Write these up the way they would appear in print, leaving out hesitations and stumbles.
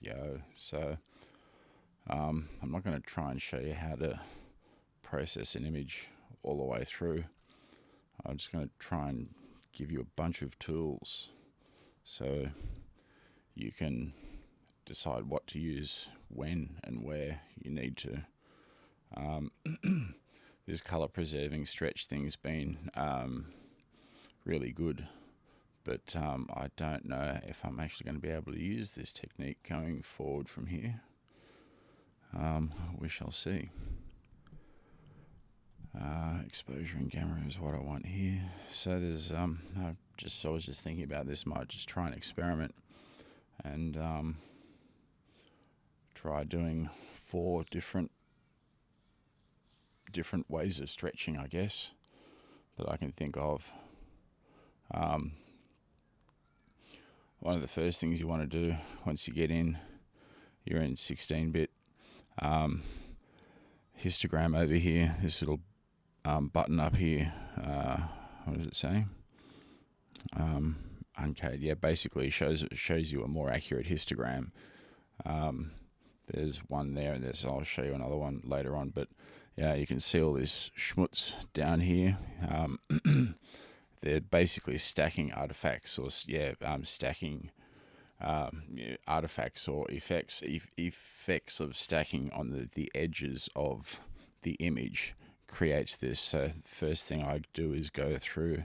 yo. So I'm not going to try and show you how to process an image all the way through. I'm just going to try and give you a bunch of tools so you can decide what to use when and where you need to. This color preserving stretch thing's been really good, but I don't know if I'm actually going to be able to use this technique going forward from here. We shall see. Exposure and gamma is what I want here. So there's I was just thinking about this. Might just try and experiment and try doing 4 different ways of stretching, I guess, that I can think of. One of the first things you want to do once you get in, you're in 16-bit. Histogram over here, this little button up here, what does it say? Uncade, yeah, basically shows you a more accurate histogram. There's one there, and I'll show you another one later on, but yeah, you can see all this schmutz down here. They're basically stacking artifacts, or stacking artifacts or effects of stacking on the edges of the image creates this. So first thing I do is go through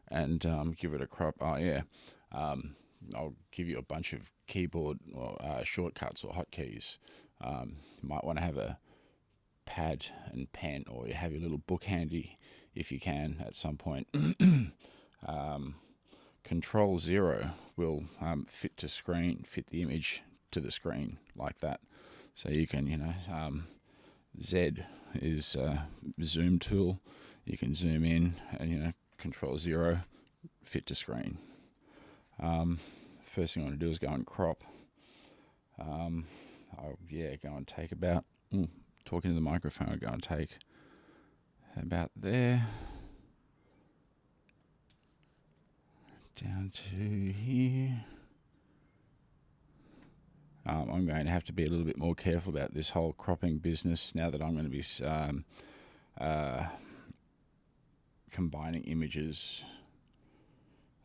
and give it a crop. I'll give you a bunch of keyboard or shortcuts or hotkeys. You might want to have a pad and pen, or you have your little book handy if you can at some point. Control 0 will fit the image to the screen like that. So you can, Z is zoom tool. You can zoom in and, Control 0, fit to screen. First thing I want to do is go and crop. Go and take about, talking to the microphone, I'll go and take about there. Down to here. I'm going to have to be a little bit more careful about this whole cropping business now that I'm going to be combining images.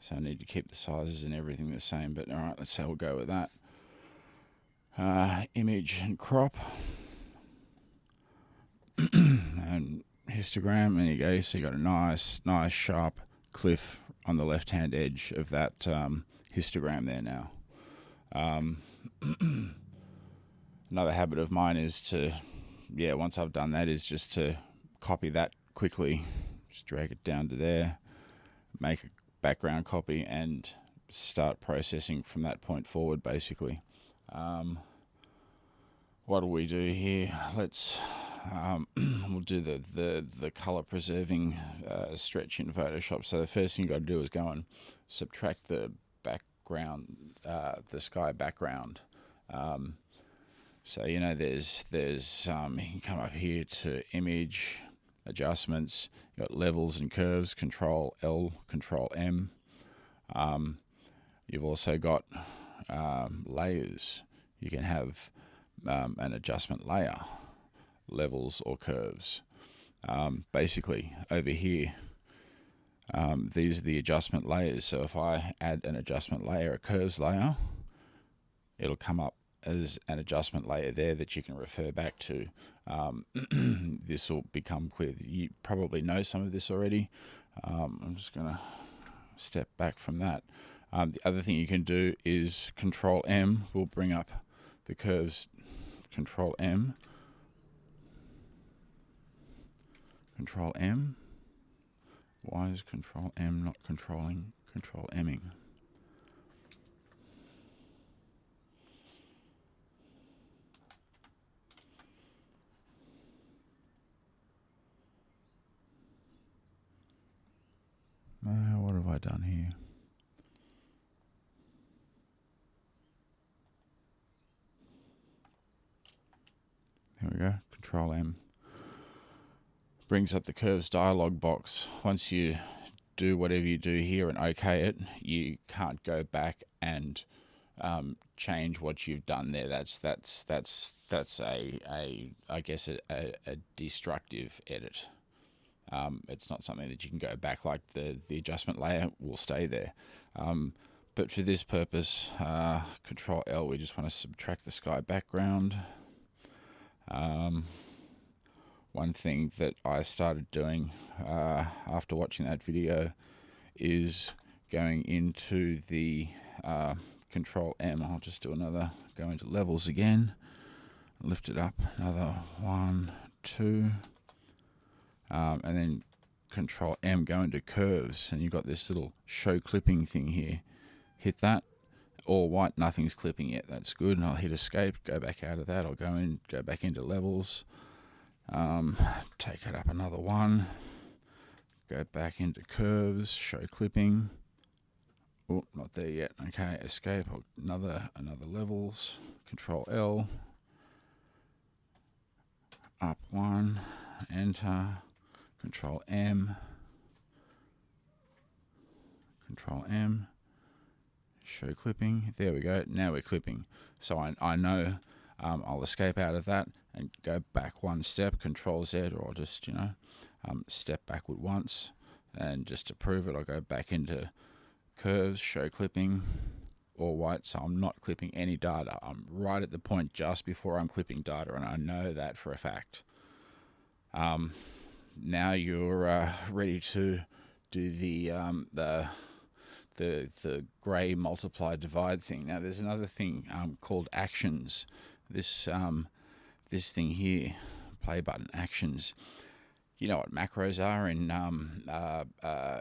So I need to keep the sizes and everything the same, but alright, let's say we'll go with that. Image and crop. And histogram, there you go. So you got a nice sharp cliff on the left-hand edge of that histogram there now. Another habit of mine is to, once I've done that, is just to copy that quickly. Just drag it down to there, make a background copy, and start processing from that point forward, basically. What do we do here? Let's we'll do the color preserving stretch in Photoshop. So the first thing you got to do is go and subtract the background, the sky background. So there's you can come up here to image adjustments. You got levels and curves. Control L, Control M. You've also got layers. You can have an adjustment layer, levels or curves. Basically over here, these are the adjustment layers. So if I add an adjustment layer, a curves layer, it'll come up as an adjustment layer there that you can refer back to. This will become clear. You probably know some of this already. I'm just going to step back from that. The other thing you can do is Control M will bring up the curves. Control M. Control M. Why is Control M not controlling Control Ming? What have I done here? There we go. Control M. Brings up the curves dialog box. Once you do whatever you do here and OK it, you can't go back and change what you've done there. That's I guess a destructive edit. It's not something that you can go back. Like the adjustment layer will stay there. But for this purpose, Control L, we just want to subtract the sky background. One thing that I started doing after watching that video is going into the Control M. I'll just do another, go into levels again, lift it up another 1, 2, and then Control M, go into curves, and you've got this little show clipping thing here. Hit that. All white, nothing's clipping yet. That's good. And I'll hit escape, go back out of that. I'll go back into levels. Take it up another 1. Go back into curves, show clipping. Oh, not there yet. Okay, escape. Another levels. Control L. Up 1. Enter. Control M. Control M. Show clipping. There we go. Now we're clipping. So I know I'll escape out of that and go back 1 step. Control Z, or I'll just step backward once, and just to prove it, I'll go back into curves, show clipping, all white. So I'm not clipping any data. I'm right at the point just before I'm clipping data, and I know that for a fact. Now you're ready to do the grey multiply divide thing. Now there's another thing called actions. This thing here, play button, actions. You know what macros are in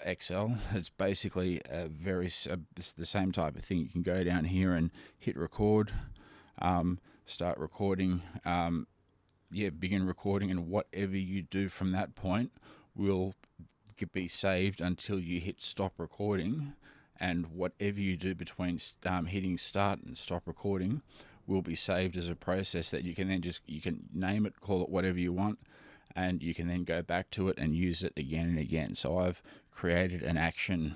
Excel? It's basically it's the same type of thing. You can go down here and hit record, start recording, begin recording, and whatever you do from that point will be saved until you hit stop recording. And whatever you do between hitting start and stop recording will be saved as a process that you can then you can name it, call it whatever you want, and you can then go back to it and use it again and again. So I've created an action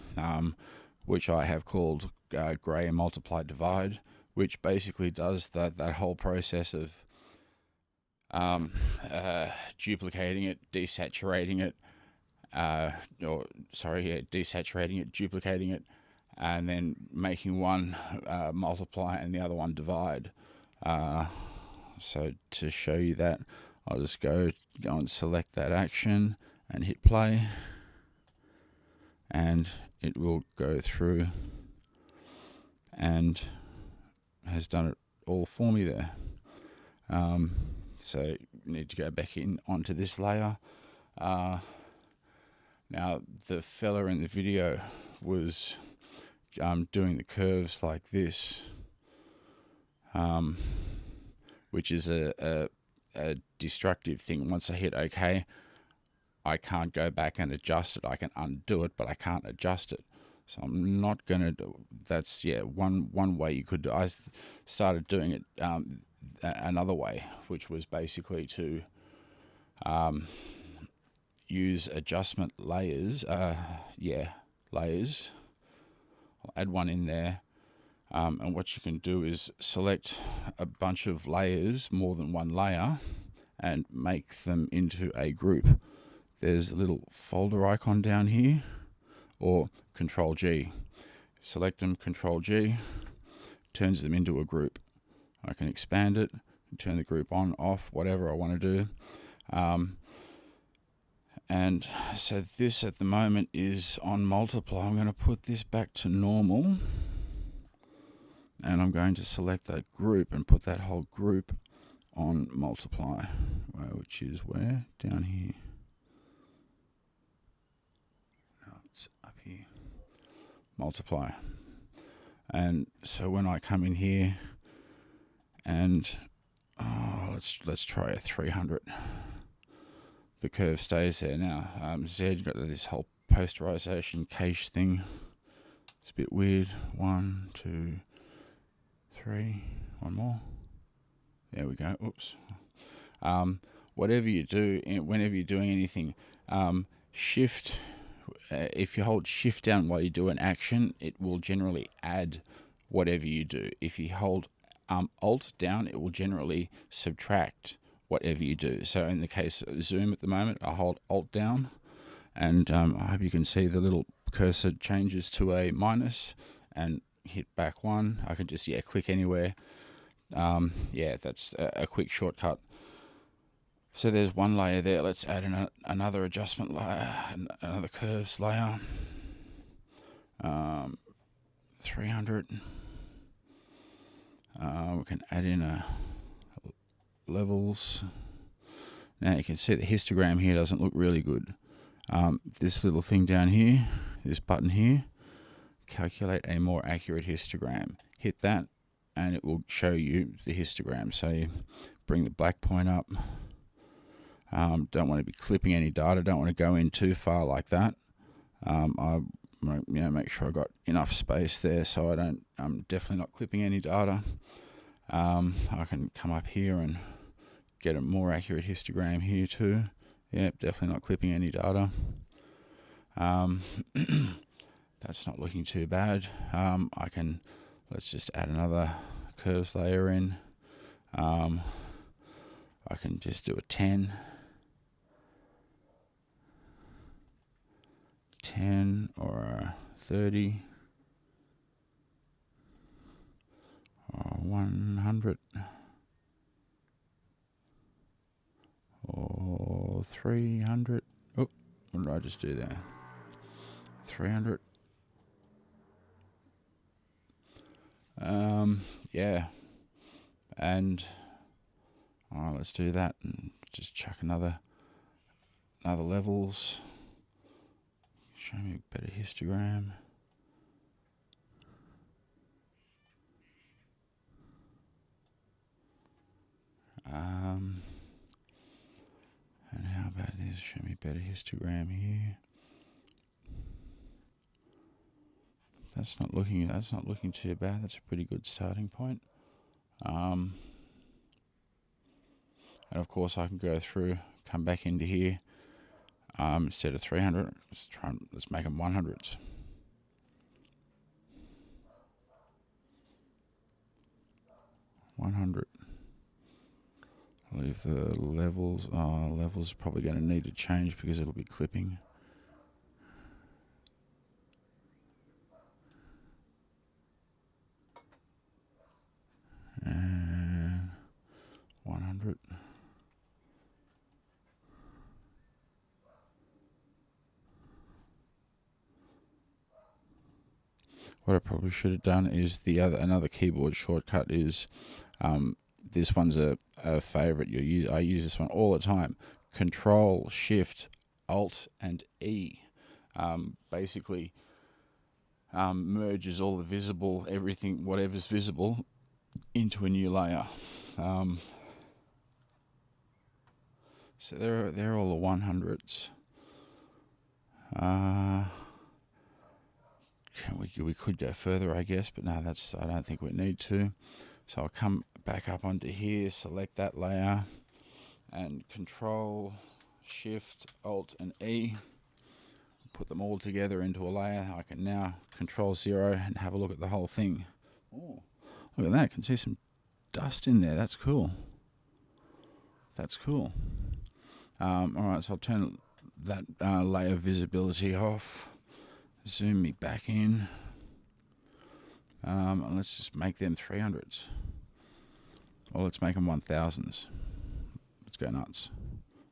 which I have called grey multiply divide, which basically does that whole process of duplicating it, desaturating it, desaturating it, duplicating it, and then making one multiply and the other one divide. So to show you that, I'll just go and select that action and hit play, and it will go through and has done it all for me there. So you need to go back in onto this layer. Now the fella in the video was doing the curves like this, which is a destructive thing. Once I hit OK, I can't go back and adjust it. I can undo it, but I can't adjust it. So I'm not going to do. That's one way you could do. I started doing it another way, which was basically to use adjustment layers. Layers. I'll add one in there. And what you can do is select a bunch of layers, more than one layer, and make them into a group. There's a little folder icon down here, or Control G. Select them, Control G, turns them into a group. I can expand it, turn the group on, off, whatever I want to do. And so this at the moment is on multiply. I'm going to put this back to normal. And I'm going to select that group and put that whole group on multiply, which is where? Down here. No, it's up here. Multiply. And so when I come in here and let's try a 300. The curve stays there now. Z got this whole posterization cache thing. It's a bit weird. 1, 2, 3. One more. There we go. Oops. Whatever you do, whenever you're doing anything, shift. If you hold shift down while you do an action, it will generally add whatever you do. If you hold Alt down, it will generally subtract whatever you do. So in the case of Zoom at the moment, I hold Alt down, and I hope you can see the little cursor changes to a minus and hit back 1. I can just click anywhere. That's a quick shortcut. So there's one layer there. Let's add in another adjustment layer, another curves layer. 300. We can add in levels. Now you can see the histogram here doesn't look really good. This little thing down here, this button here, calculate a more accurate histogram. Hit that and it will show you the histogram. So you bring the black point up. Don't want to be clipping any data, don't want to go in too far like that. I make sure I got enough space there so I'm definitely not clipping any data. I can come up here and get a more accurate histogram here too. Yep, definitely not clipping any data. That's not looking too bad. Let's just add another curves layer in. I can just do a 10 or a 30 or 100 or 300. Oh, what did I just do there? 300. And let's do that and just chuck another levels. Show me a better histogram. And how about this? Show me a better histogram here. That's not looking too bad. That's a pretty good starting point. And of course I can go through, come back into here. Instead of 300, let's make them 100s. Leave the levels. Levels are probably going to need to change because it'll be clipping. And 100. What I probably should have done is another keyboard shortcut is this one's a favorite. I use this one all the time. Control, Shift, Alt, and E. Basically merges all the visible, everything, whatever's visible, into a new layer. So they're all the 100s. We could go further, I guess, but no, I don't think we need to. So I'll come back up onto here, select that layer, and Control, Shift, Alt, and E. Put them all together into a layer. I can now Control 0 and have a look at the whole thing. Oh, look at that! I can see some dust in there. That's cool. All right, so I'll turn that layer visibility off. Zoom me back in. And let's just make them 300s. Or let's make them 1000s. Let's go nuts.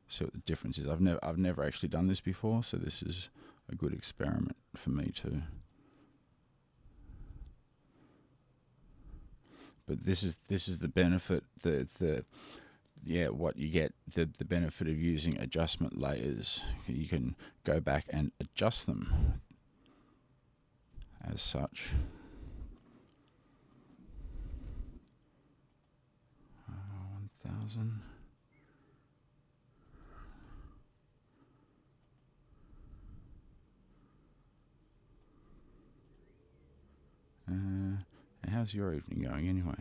See what the difference is. I've never actually done this before, so this is a good experiment for me too. But this is the benefit, what you get, the benefit of using adjustment layers. You can go back and adjust them as such. 1000. How's your evening going anyway?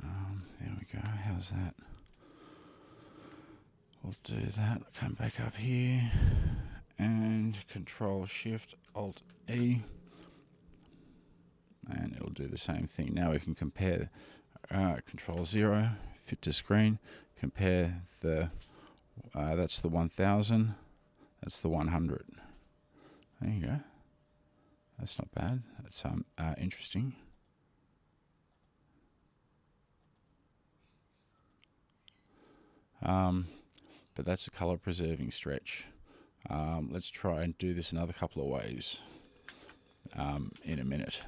There we go. How's that? We'll do that. Come back up here and Control Shift Alt E, do the same thing. Now we can compare. Control 0, fit to screen. Compare the. That's the 1000. That's the 100. There you go. That's not bad. That's interesting. But that's a color preserving stretch. Let's try and do this another couple of ways in a minute.